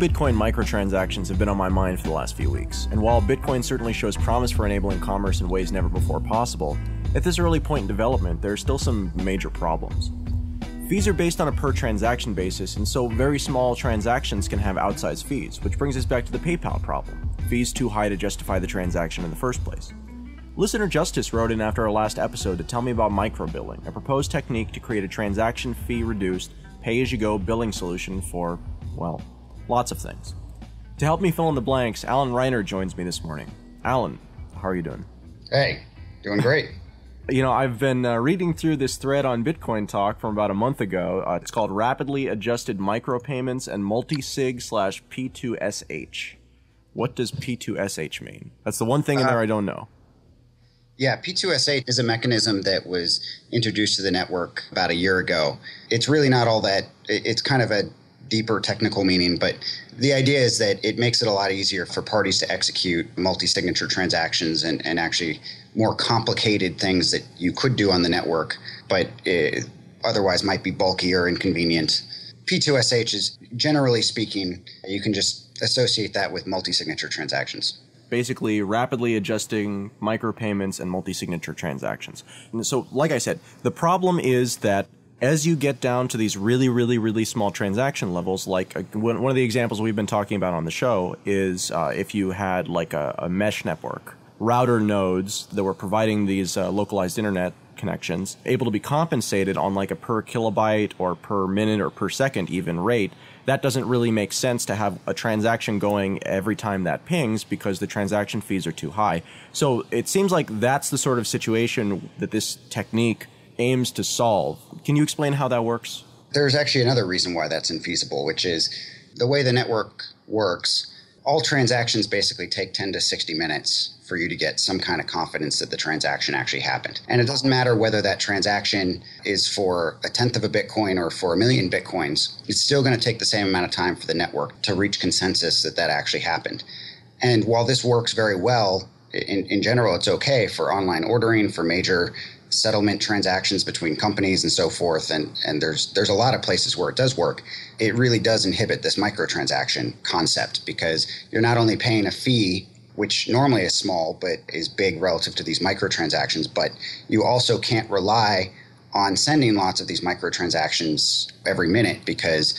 Bitcoin microtransactions have been on my mind for the last few weeks, and while Bitcoin certainly shows promise for enabling commerce in ways never before possible, at this early point in development, there are still some major problems. Fees are based on a per-transaction basis, and so very small transactions can have outsized fees, which brings us back to the PayPal problem. Fees too high to justify the transaction in the first place. Listener Justice wrote in after our last episode to tell me about microbilling, a proposed technique to create a transaction fee-reduced, pay-as-you-go billing solution for, well, lots of things. To help me fill in the blanks, Alan Reiner joins me this morning. Alan, how are you doing? Hey, doing great. You know, I've been reading through this thread on Bitcoin Talk from about a month ago. It's called Rapidly Adjusted Micropayments and Multi-Sig/P2SH. What does P2SH mean? That's the one thing in there I don't know. Yeah, P2SH is a mechanism that was introduced to the network about a year ago. It's really not all that, it's kind of a deeper technical meaning, but the idea is that it makes it a lot easier for parties to execute multi-signature transactions and actually more complicated things that you could do on the network, but otherwise might be bulky or inconvenient. P2SH is, generally speaking, you can just associate that with multi-signature transactions. Basically, rapidly adjusting micropayments and multi-signature transactions. And so, like I said, the problem is that as you get down to these really, really, really small transaction levels, like one of the examples we've been talking about on the show is if you had like a mesh network, router nodes that were providing these localized internet connections, able to be compensated on like a per kilobyte or per minute or per second even rate. That doesn't really make sense to have a transaction going every time that pings because the transaction fees are too high. So it seems like that's the sort of situation that this technique aims to solve. Can you explain how that works? There's actually another reason why that's infeasible, which is the way the network works. All transactions basically take 10 to 60 minutes for you to get some kind of confidence that the transaction actually happened. And it doesn't matter whether that transaction is for a tenth of a Bitcoin or for 1 million Bitcoins. It's still going to take the same amount of time for the network to reach consensus that that actually happened. And while this works very well, in general, it's okay for online ordering, for major settlement transactions between companies and so forth, and there's a lot of places where it does work. It really does inhibit this microtransaction concept because you're not only paying a fee, which normally is small but is big relative to these microtransactions, but you also can't rely on sending lots of these microtransactions every minute because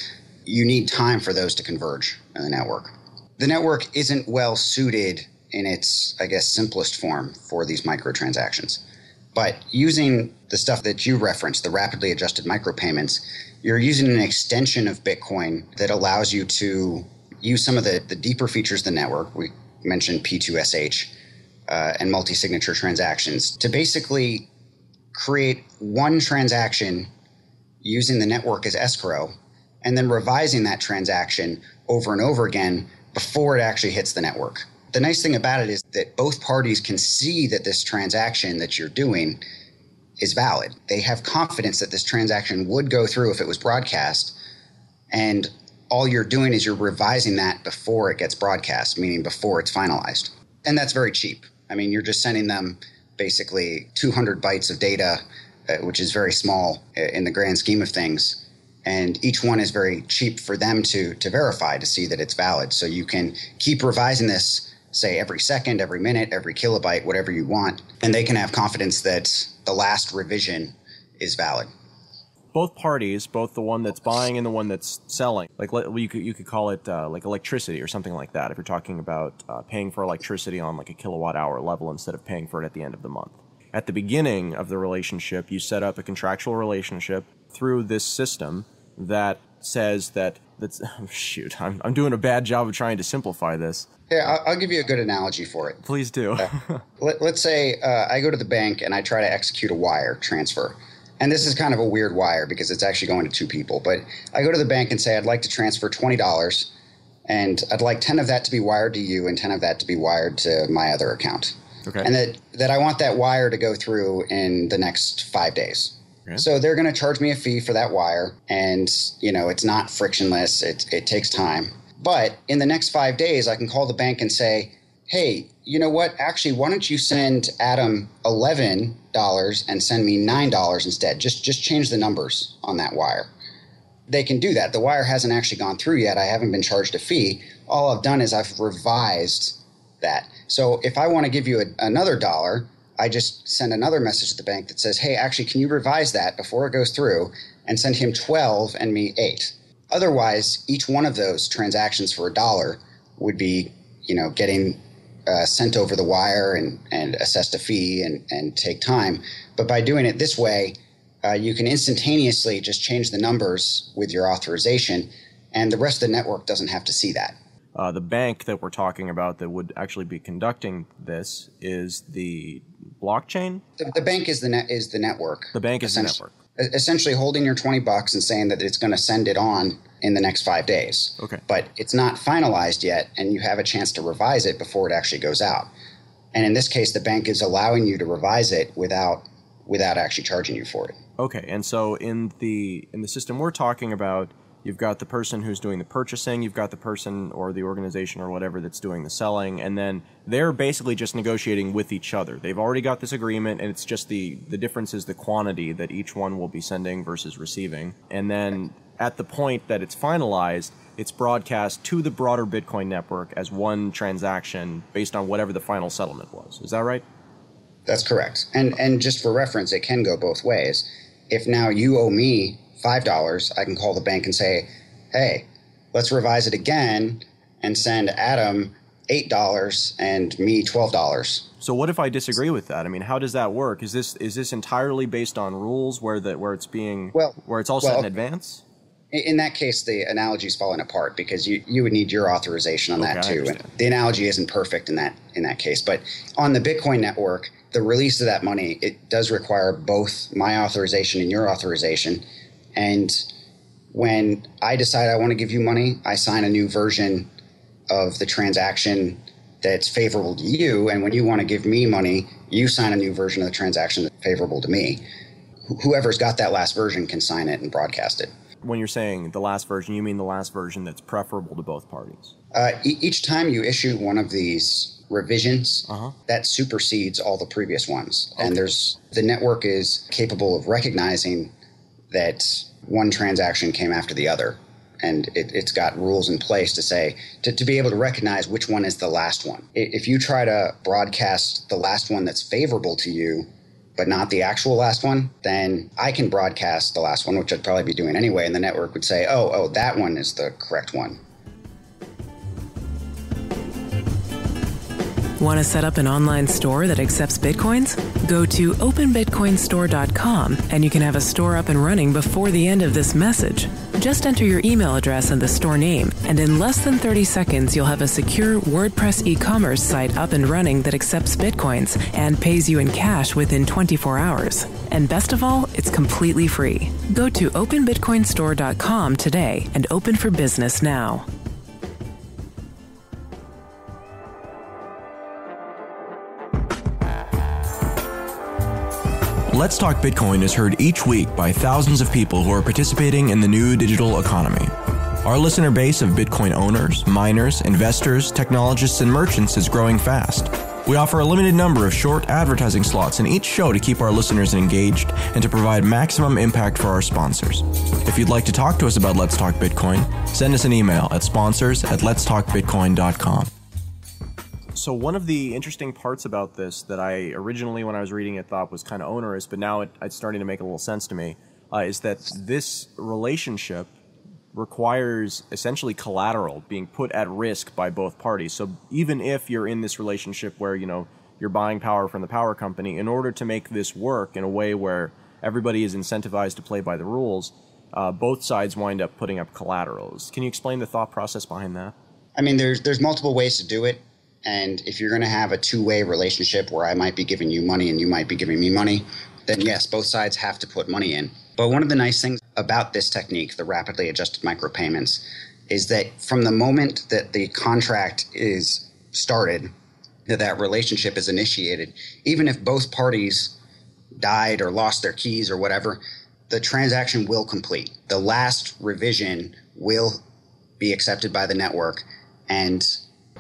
you need time for those to converge in the network. The network isn't well suited in its, I guess, simplest form for these microtransactions. But using the stuff that you referenced, the rapidly adjusted micropayments, you're using an extension of Bitcoin that allows you to use some of the deeper features of the network. We mentioned P2SH and multi-signature transactions to basically create one transaction using the network as escrow and then revising that transaction over and over again before it actually hits the network. The nice thing about it is that both parties can see that this transaction that you're doing is valid. They have confidence that this transaction would go through if it was broadcast, and all you're doing is you're revising that before it gets broadcast, meaning before it's finalized. And that's very cheap. I mean, you're just sending them basically 200 bytes of data, which is very small in the grand scheme of things. And each one is very cheap for them to verify, to see that it's valid. So you can keep revising this, say, every second, every minute, every kilobyte, whatever you want, and they can have confidence that the last revision is valid. Both parties, both the one that's buying and the one that's selling, like you could call it like electricity or something like that if you're talking about paying for electricity on like a kilowatt hour level instead of paying for it at the end of the month. At the beginning of the relationship, you set up a contractual relationship through this system that says I'm doing a bad job of trying to simplify this. Yeah, I'll give you a good analogy for it. Please do. Let's say I go to the bank and I try to execute a wire transfer. And this is kind of a weird wire because it's actually going to two people. But I go to the bank and say I'd like to transfer $20, and I'd like 10 of that to be wired to you and 10 of that to be wired to my other account. Okay. And that I want that wire to go through in the next 5 days. Okay. So they're going to charge me a fee for that wire, and it's not frictionless. It takes time. But in the next 5 days, I can call the bank and say, hey, you know what? Actually, why don't you send Adam $11 and send me $9 instead? Just change the numbers on that wire. they can do that. The wire hasn't actually gone through yet. I haven't been charged a fee. All I've done is I've revised that. So if I want to give you another dollar, I just send another message to the bank that says, hey, actually, can you revise that before it goes through, and send him 12 and me 8. Otherwise, each one of those transactions for $1 would be, getting sent over the wire and assessed a fee and take time. But by doing it this way, you can instantaneously just change the numbers with your authorization, and the rest of the network doesn't have to see that. The bank that we're talking about that would actually be conducting this is the blockchain? The bank is the network. The bank is the network. Essentially holding your $20 and saying that it's going to send it on in the next 5 days. Okay. But it's not finalized yet, and you have a chance to revise it before it actually goes out. And in this case, the bank is allowing you to revise it without actually charging you for it. Okay. And so in the system we're talking about, you've got the person who's doing the purchasing, you've got the person or the organization or whatever that's doing the selling, and then they're basically just negotiating with each other. They've already got this agreement, and it's just the difference is the quantity that each one will be sending versus receiving. And then at the point that it's finalized, it's broadcast to the broader Bitcoin network as one transaction based on whatever the final settlement was. Is that right? That's correct. And just for reference, it can go both ways. If now you owe me $5, I can call the bank and say, hey, let's revise it again and send Adam $8 and me $12. So what if I disagree with that? I mean, how does that work? Is this entirely based on rules where it's all set in advance? In that case, the analogy is falling apart because you would need your authorization on that too. And the analogy isn't perfect in that case. But on the Bitcoin network, the release of that money, it does require both my authorization and your authorization. And when I decide I want to give you money, I sign a new version of the transaction that's favorable to you. And when you want to give me money, you sign a new version of the transaction that's favorable to me. Whoever's got that last version can sign it and broadcast it. When you're saying the last version, you mean the last version that's preferable to both parties? Each time you issue one of these revisions, that supersedes all the previous ones. Okay. And the network is capable of recognizing that one transaction came after the other. And it's got rules in place to say, to be able to recognize which one is the last one. If you try to broadcast the last one that's favorable to you, but not the actual last one, then I can broadcast the last one, which I'd probably be doing anyway, and the network would say, oh, that one is the correct one. Want to set up an online store that accepts Bitcoins? Go to openbitcoinstore.com and you can have a store up and running before the end of this message. Just enter your email address and the store name, and in less than 30 seconds, you'll have a secure WordPress e-commerce site up and running that accepts Bitcoins and pays you in cash within 24 hours. And best of all, it's completely free. Go to openbitcoinstore.com today and open for business now. Let's Talk Bitcoin is heard each week by thousands of people who are participating in the new digital economy. Our listener base of Bitcoin owners, miners, investors, technologists, and merchants is growing fast. We offer a limited number of short advertising slots in each show to keep our listeners engaged and to provide maximum impact for our sponsors. If you'd like to talk to us about Let's Talk Bitcoin, send us an email at sponsors@letstalkbitcoin.com. So one of the interesting parts about this that I originally, when I was reading it, thought was kind of onerous, but now it's starting to make a little sense to me, is that this relationship requires essentially collateral being put at risk by both parties. So even if you're in this relationship where, you're buying power from the power company, in order to make this work in a way where everybody is incentivized to play by the rules, both sides wind up putting up collaterals. Can you explain the thought process behind that? I mean, there's multiple ways to do it. And if you're going to have a two-way relationship where I might be giving you money and you might be giving me money, then yes, both sides have to put money in. But one of the nice things about this technique, the rapidly adjusted micropayments, is that from the moment that the contract is started, that relationship is initiated, even if both parties died or lost their keys or whatever, the transaction will complete. The last revision will be accepted by the network, and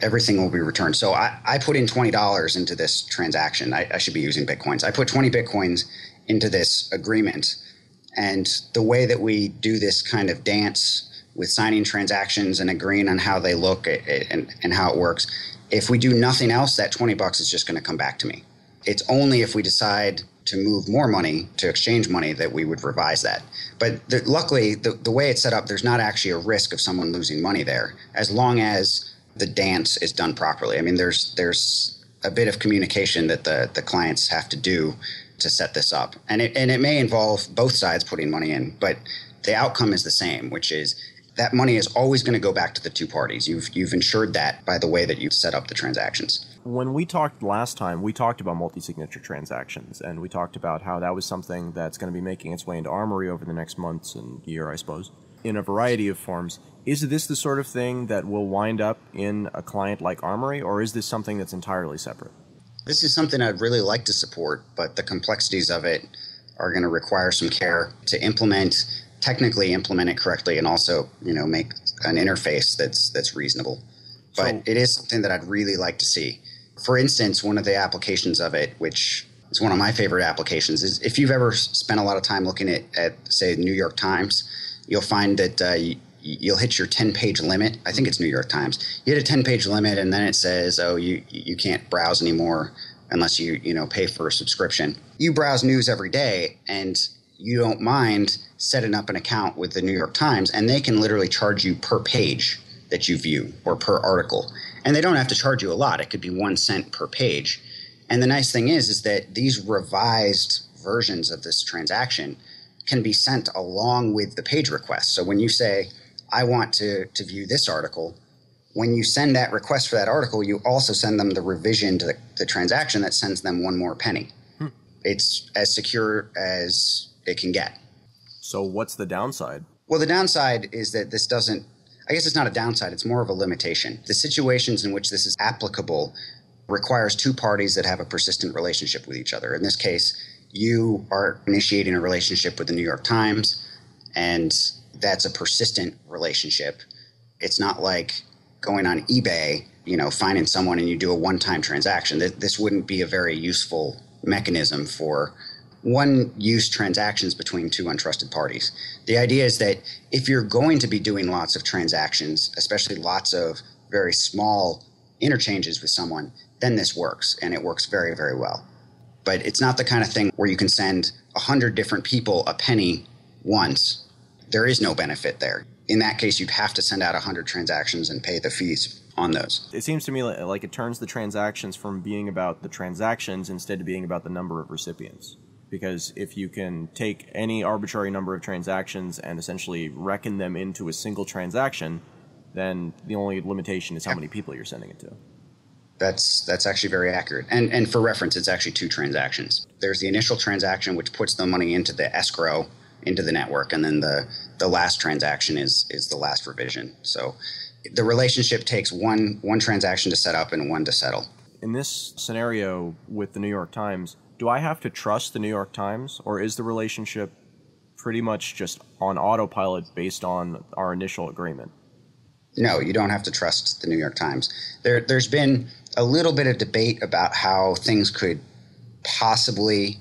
everything will be returned. So I put in $20 into this transaction. I should be using Bitcoins. I put 20 Bitcoins into this agreement, And the way that we do this kind of dance with signing transactions and agreeing on how they look and how it works, if we do nothing else, that $20 is just going to come back to me. It's only if we decide to move more money, to exchange money, that we would revise that. But luckily, the way it's set up, there's not actually a risk of someone losing money there, as long as the dance is done properly. I mean, there's a bit of communication that the clients have to do to set this up. And it may involve both sides putting money in, but the outcome is the same, which is that money is always going to go back to the two parties. You've ensured that by the way that you've set up the transactions. When we talked last time, we talked about multi-signature transactions, and we talked about how that was something that's going to be making its way into Armory over the next months and year, I suppose, in a variety of forms. Is this the sort of thing that will wind up in a client like Armory, or is this something that's entirely separate? This is something I'd really like to support, but the complexities of it are going to require some care to technically implement it correctly, and also, make an interface that's reasonable. But it is something that I'd really like to see. For instance, one of the applications of it, which is one of my favorite applications, is if you've ever spent a lot of time looking at say, New York Times, you'll find that you'll hit your 10-page limit. I think it's New York Times. You hit a 10-page limit, and then it says, oh, you can't browse anymore unless you pay for a subscription. You browse news every day, and you don't mind setting up an account with the New York Times, and they can literally charge you per page that you view or per article. And they don't have to charge you a lot. It could be 1 cent per page. And the nice thing is that these revised versions of this transaction can be sent along with the page request. So when you say, I want to view this article, when you send that request for that article, you also send them the revision to the transaction that sends them 1 more penny. It's as secure as it can get. So what's the downside? Well, the downside is that this doesn't, I guess it's not a downside, it's more of a limitation. The situations in which this is applicable requires two parties that have a persistent relationship with each other. In this case, you are initiating a relationship with the New York Times, and that's a persistent relationship. It's not like going on eBay, finding someone and you do a one-time transaction. This wouldn't be a very useful mechanism for one-use transactions between two untrusted parties. The idea is that if you're going to be doing lots of transactions, especially lots of very small interchanges with someone, then this works, and it works very, very well. But it's not the kind of thing where you can send 100 different people a penny once. There is no benefit there. In that case, you'd have to send out 100 transactions and pay the fees on those. It seems to me like it turns the transactions from being about the transactions instead of being about the number of recipients. Because if you can take any arbitrary number of transactions and essentially reckon them into a single transaction, then the only limitation is how many people you're sending it to. That's actually very accurate. And for reference, it's actually 2 transactions. There's the initial transaction, which puts the money into the escrow, into the network, and then the last transaction is the last revision. So the relationship takes one transaction to set up and 1 to settle. In this scenario with the New York Times, do I have to trust the New York Times, or is the relationship pretty much just on autopilot based on our initial agreement? No, you don't have to trust the New York Times. There's been a little bit of debate about how things could possibly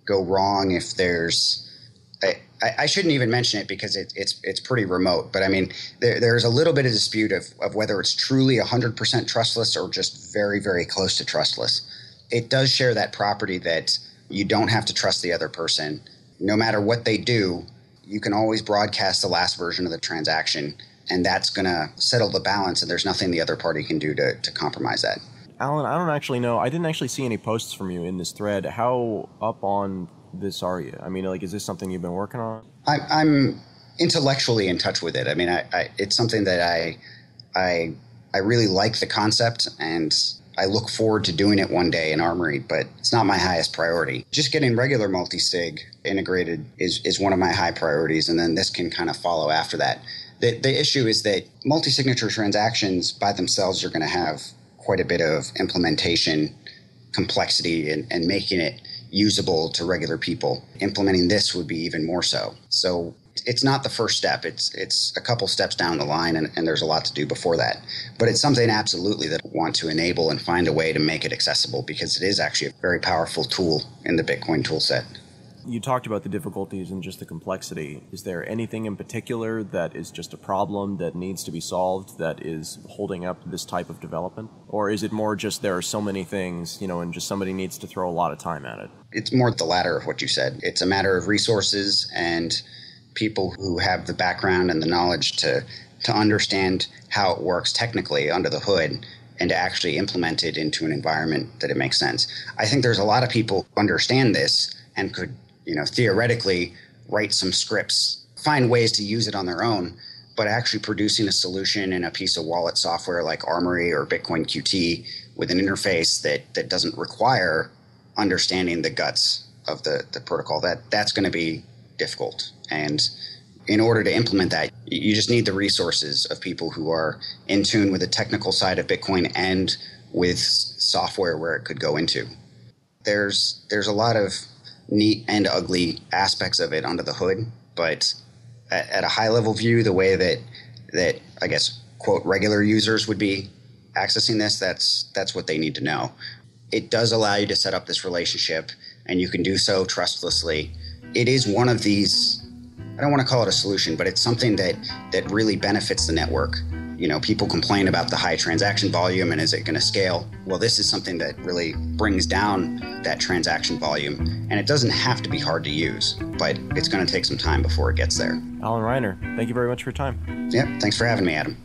go wrong if there's... I shouldn't even mention it because it's pretty remote, but I mean, there's a little bit of dispute of whether it's truly 100% trustless or just very, very close to trustless. It does share that property that you don't have to trust the other person. No matter what they do, you can always broadcast the last version of the transaction, and that's going to settle the balance, and there's nothing the other party can do to compromise that. Alan, I don't actually know. I didn't actually see any posts from you in this thread. How up on this are you? I mean, is this something you've been working on? I'm intellectually in touch with it. I mean, it's something that I really like the concept, and I look forward to doing it one day in Armory, but it's not my highest priority. Just getting regular multi-sig integrated is one of my high priorities, and then this can kind of follow after that. The issue is that multi-signature transactions by themselves are going to have quite a bit of implementation complexity and making it usable to regular people. Implementing this would be even more so. So it's not the first step. It's a couple steps down the line, and there's a lot to do before that. But it's something absolutely that I want to enable and find a way to make it accessible, because it is actually a very powerful tool in the Bitcoin tool set. You talked about the difficulties and just the complexity. Is there anything in particular that is just a problem that needs to be solved that is holding up this type of development? Or is it more just there are so many things, and just somebody needs to throw a lot of time at it? It's more the latter of what you said. It's a matter of resources and people who have the background and the knowledge to understand how it works technically under the hood and to actually implement it into an environment that it makes sense. I think there's a lot of people who understand this and could, theoretically write some scripts, find ways to use it on their own, but actually producing a solution in a piece of wallet software like Armory or Bitcoin QT with an interface that doesn't require understanding the guts of the protocol, that's going to be difficult. And in order to implement that, you just need the resources of people who are in tune with the technical side of Bitcoin and with software where it could go into. There's a lot of neat and ugly aspects of it under the hood, but at a high level view, the way that I guess, quote, regular users would be accessing this, that's what they need to know. It does allow you to set up this relationship, and you can do so trustlessly. It is one of these, I don't want to call it a solution, but it's something that really benefits the network. People complain about the high transaction volume and is it going to scale? Well, this is something that really brings down that transaction volume, and it doesn't have to be hard to use, but it's going to take some time before it gets there. Alan Reiner, thank you very much for your time. Yeah, thanks for having me, Adam.